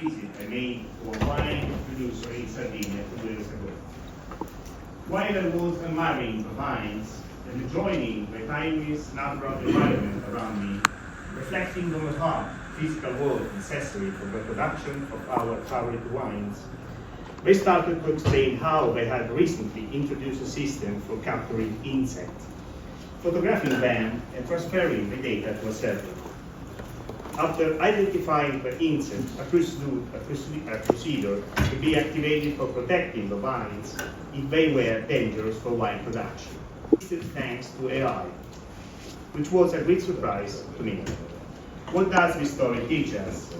visit I made to a wine producer in Sardinia 2 years ago. While I was admiring the vines and enjoying the timeless natural environment around me, reflecting on the hard physical work necessary for the production of our favorite wines, they started to explain how they had recently introduced a system for capturing insects, photographing them and transferring the data to a server. After identifying the insect, a procedure to be activated for protecting the vines if they were dangerous for wine production. This is thanks to AI, which was a great surprise to me. What does this story teach us?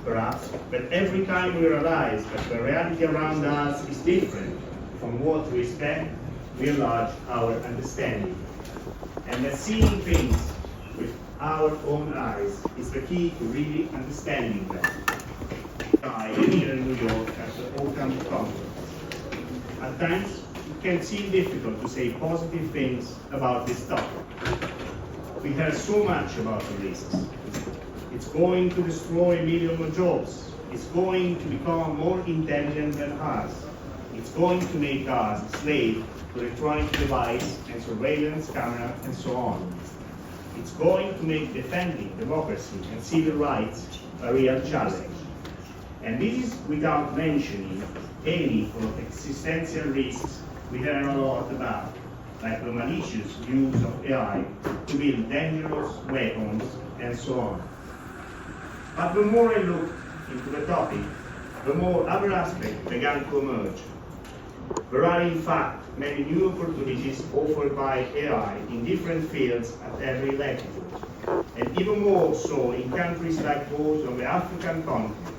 Perhaps that every time we realize that the reality around us is different from what we expect, we enlarge our understanding. And that seeing things with our own eyes is the key to really understanding them. I am here in New York at the OCCAM conference. At times, it can seem difficult to say positive things about this topic. We hear so much about the risks. It's going to destroy millions of jobs. It's going to become more intelligent than us. It's going to make us slaves to electronic device and surveillance camera and so on. It's going to make defending democracy and civil rights a real challenge. And this is without mentioning any of the existential risks we hear a lot about, like the malicious use of AI to build dangerous weapons and so on. But the more I looked into the topic, the more other aspects began to emerge. There are in fact many new opportunities offered by AI in different fields at every latitude, and even more so in countries like those on the African continent.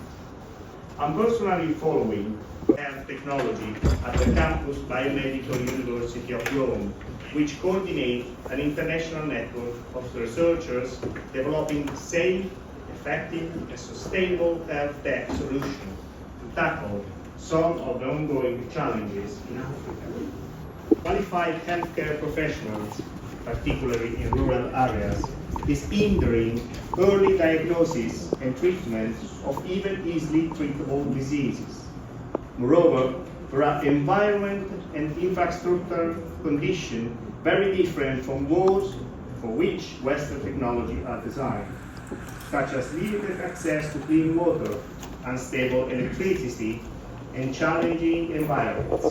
I'm personally following health technology at the Campus Biomedical University of Rome, which coordinates an international network of researchers developing safe, effective, and sustainable health tech solutions to tackle some of the ongoing challenges in Africa. Qualified healthcare professionals, particularly in rural areas, is hindering early diagnosis and treatment of even easily treatable diseases. Moreover, there are environment and infrastructure conditions very different from those for which Western technology are designed, such as limited access to clean water, unstable electricity, and challenging environments.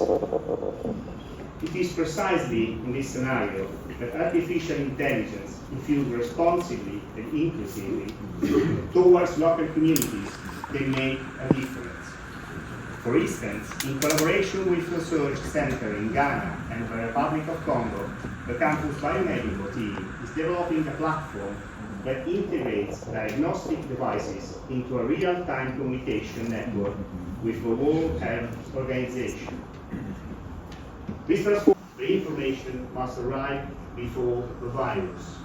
It is precisely in this scenario that artificial intelligence, if used responsibly and inclusively towards local communities, can make a difference. For instance, in collaboration with research center in Ghana and the Republic of Congo, the Campus Biomedical team is developing a platform that integrates diagnostic devices into a real-time communication network with the World Health Organization. This transforms the information must arrive before the virus.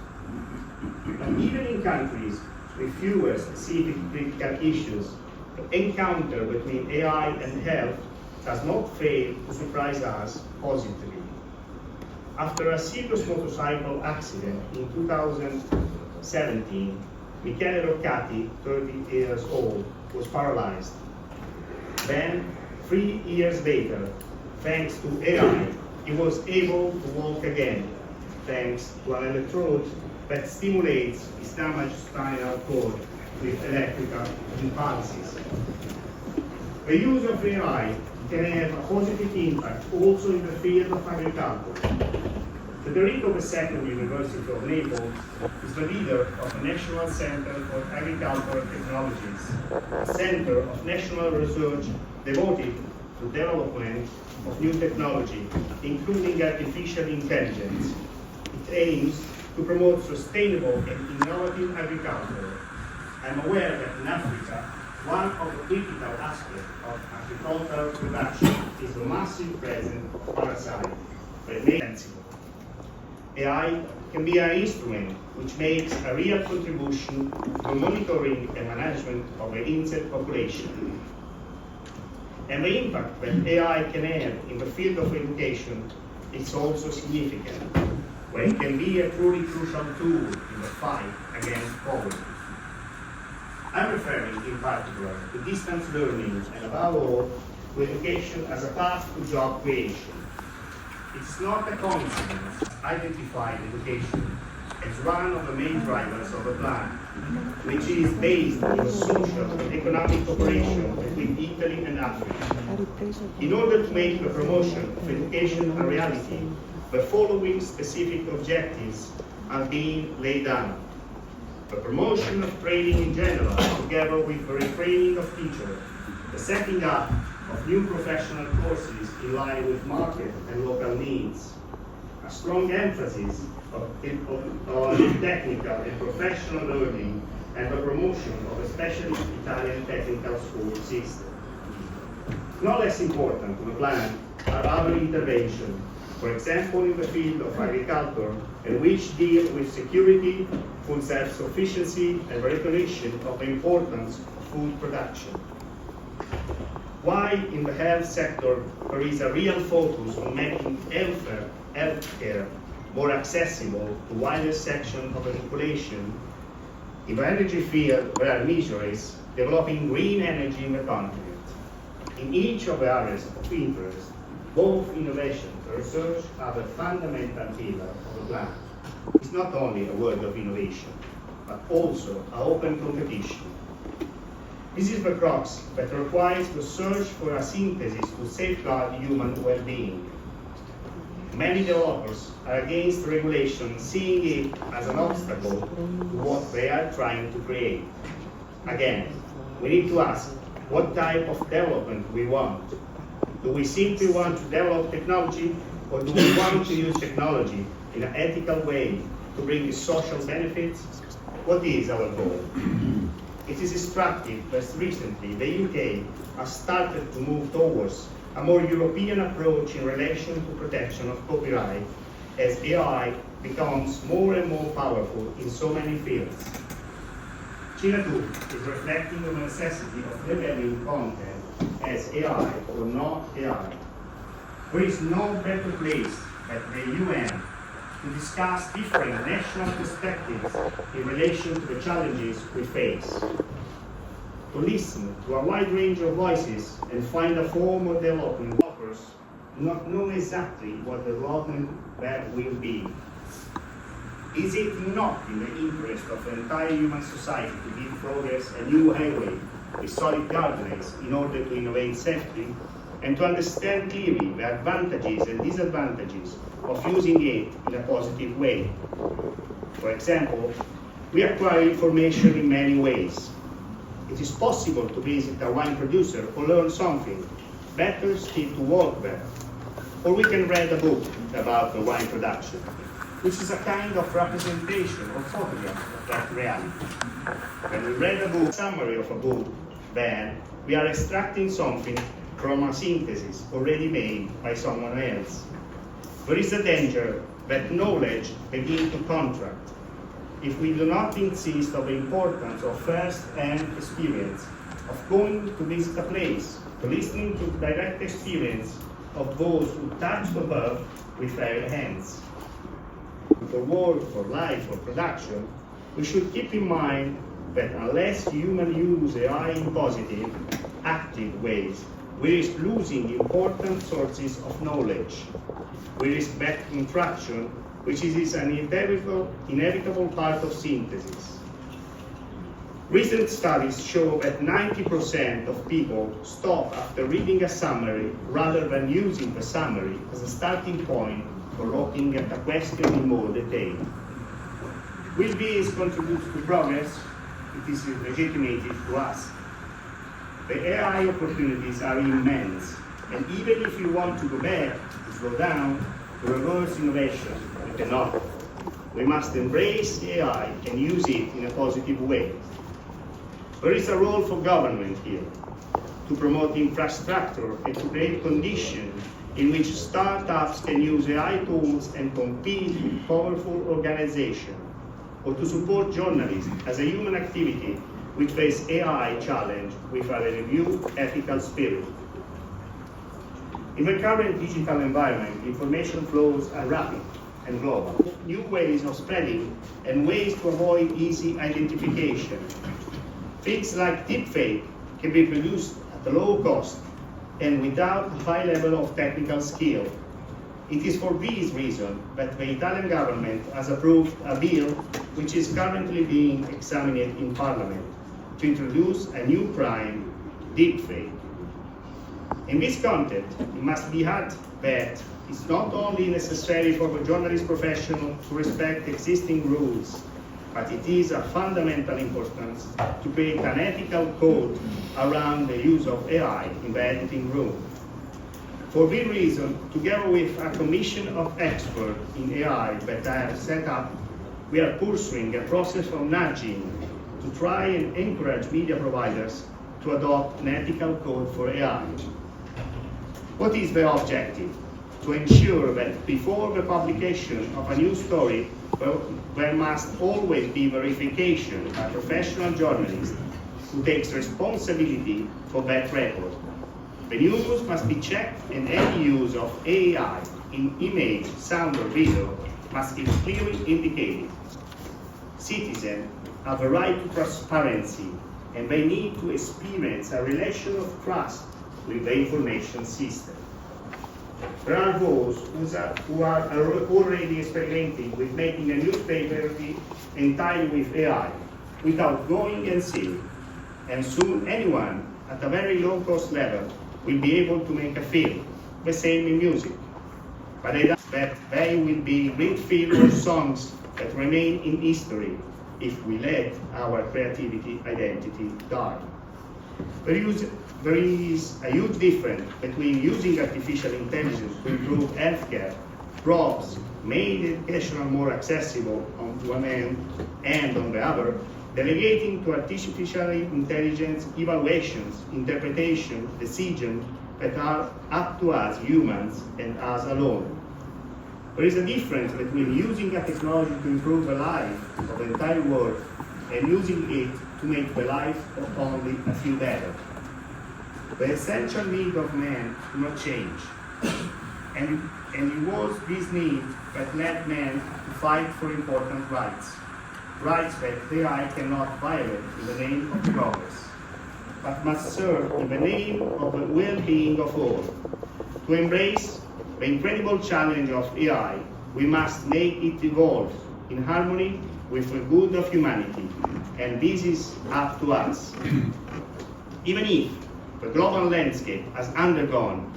But even in countries with fewer specific critical issues, the encounter between AI and health does not fail to surprise us positively. After a serious motorcycle accident in 2017, Michele Roccati, 30 years old, was paralyzed. Then, 3 years later, thanks to AI, he was able to walk again, thanks to an electrode that stimulates his damaged spinal cord with electrical impulses. The use of AI can have a positive impact also in the field of agriculture. Federico II University of Naples is the leader of the National Center for Agricultural Technologies, a center of national research devoted to development of new technology, including artificial intelligence. It aims to promote sustainable and innovative agriculture. I'm aware that in Africa, one of the critical aspects of agricultural production is the massive presence of parasites that make it sensible. AI can be an instrument which makes a real contribution to the monitoring and management of the insect population. And the impact that AI can have in the field of education is also significant, where it can be a truly crucial tool in the fight against poverty. I'm referring in particular to distance learning and above all to education as a path to job creation. It's not a coincidence identified education as one of the main drivers of the plan, which is based on the social and economic cooperation between Italy and Africa. In order to make the promotion of education a reality, the following specific objectives are being laid down. The promotion of training in general, together with the retraining of teachers, the setting up of new professional courses in line with market and local needs, a strong emphasis on technical and professional learning, and the promotion of a specialist Italian technical school system. No less important to the plan are other interventions, for example in the field of agriculture, and which deal with security, food self-sufficiency, and the recognition of the importance of food production. Why in the health sector there is a real focus on making healthcare more accessible to wider section of the population. In the energy field, there are measures developing green energy in the continent. In each of the areas of interest, both innovation and research are the fundamental pillar of the plan. It's not only a word of innovation, but also an open competition. This is the crux that requires the search for a synthesis to safeguard human well-being. Many developers are against regulation, seeing it as an obstacle to what they are trying to create. Again, we need to ask what type of development we want. Do we simply want to develop technology, or do we want to use technology in an ethical way to bring social benefits? What is our goal? It is instructive that recently the UK has started to move towards a more European approach in relation to protection of copyright as AI becomes more and more powerful in so many fields. China too is reflecting on the necessity of labeling content as AI or not AI. There is no better place than the UN to discuss different national perspectives in relation to the challenges we face. To listen to a wide range of voices and find a form of development offers not know exactly what the development that will be. Is it not in the interest of the entire human society to give progress a new highway with solid guardrails in order to innovate safely and to understand clearly the advantages and disadvantages of using it in a positive way? For example, we acquire information in many ways. It is possible to visit a wine producer or learn something, better still to work there. Or we can read a book about the wine production, which is a kind of representation or photograph of that reality. When we read a book, summary of a book, then we are extracting something from a synthesis already made by someone else. There is a danger that knowledge begins to contract if we do not insist on the importance of first-hand experience, of going to visit a place, to listening to direct experience of those who touch the bird with their hands. For work, for life, for production, we should keep in mind that unless humans use AI in positive, active ways, we risk losing important sources of knowledge. We risk back contraction, which is an inevitable part of synthesis. Recent studies show that 90% of people stop after reading a summary rather than using the summary as a starting point for looking at a question in more detail. Will these contribute to progress? It is legitimate to ask. The AI opportunities are immense, and even if you want to go back, to slow down, to reverse innovation, we cannot. We must embrace AI and use it in a positive way. There is a role for government here, to promote infrastructure and to create conditions in which startups can use AI tools and compete with powerful organizations, or to support journalism as a human activity which face AI challenge with a renewed ethical spirit. In the current digital environment, information flows are rapid and global. New ways of spreading and ways to avoid easy identification. Things like deepfake can be produced at a low cost and without a high level of technical skill. It is for this reason that the Italian government has approved a bill which is currently being examined in Parliament to introduce a new crime, deepfake. In this context, it must be added that it's not only necessary for the journalist profession to respect existing rules, but it is of fundamental importance to create an ethical code around the use of AI in the editing room. For this reason, together with a commission of experts in AI that I have set up, we are pursuing a process of nudging to try and encourage media providers to adopt an ethical code for AI. What is the objective? To ensure that before the publication of a new story, there must always be verification by professional journalists who takes responsibility for that record. The news must be checked, and any use of AI in image, sound, or video must be clearly indicated. Citizens have a right to transparency, and they need to experience a relation of trust with the information system. There are those who are already experimenting with making a newspaper entirely with AI, without going and seeing. And soon anyone at a very low-cost level will be able to make a film, the same in music. But I doubt that they will be great films or songs that remain in history if we let our creativity identity die. There is a huge difference between using artificial intelligence to improve healthcare, jobs, make education more accessible on one end, and on the other, delegating to artificial intelligence evaluations, interpretation, decisions that are up to us humans and us alone. There is a difference between using a technology to improve the life of the entire world and using it to make the life of only a few better. The essential need of man do not change, and it was this need that led man to fight for important rights that AI cannot violate in the name of progress, but must serve in the name of the well-being of all. To embrace the incredible challenge of AI, we must make it evolve in harmony with the good of humanity, and this is up to us. Even if the global landscape has undergone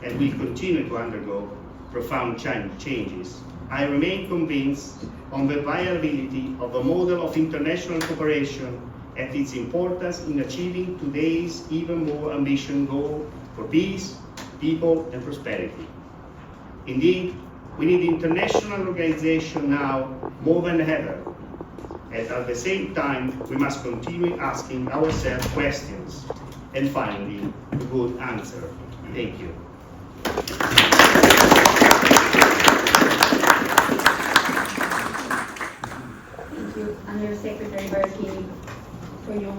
and will continue to undergo profound changes, I remain convinced on the viability of a model of international cooperation and its importance in achieving today's even more ambitious goal for peace, people, and prosperity. Indeed, we need international organization now more than ever. And at the same time, we must continue asking ourselves questions and finding a good answer. Thank you. Thank you, Undersecretary Barachini, for your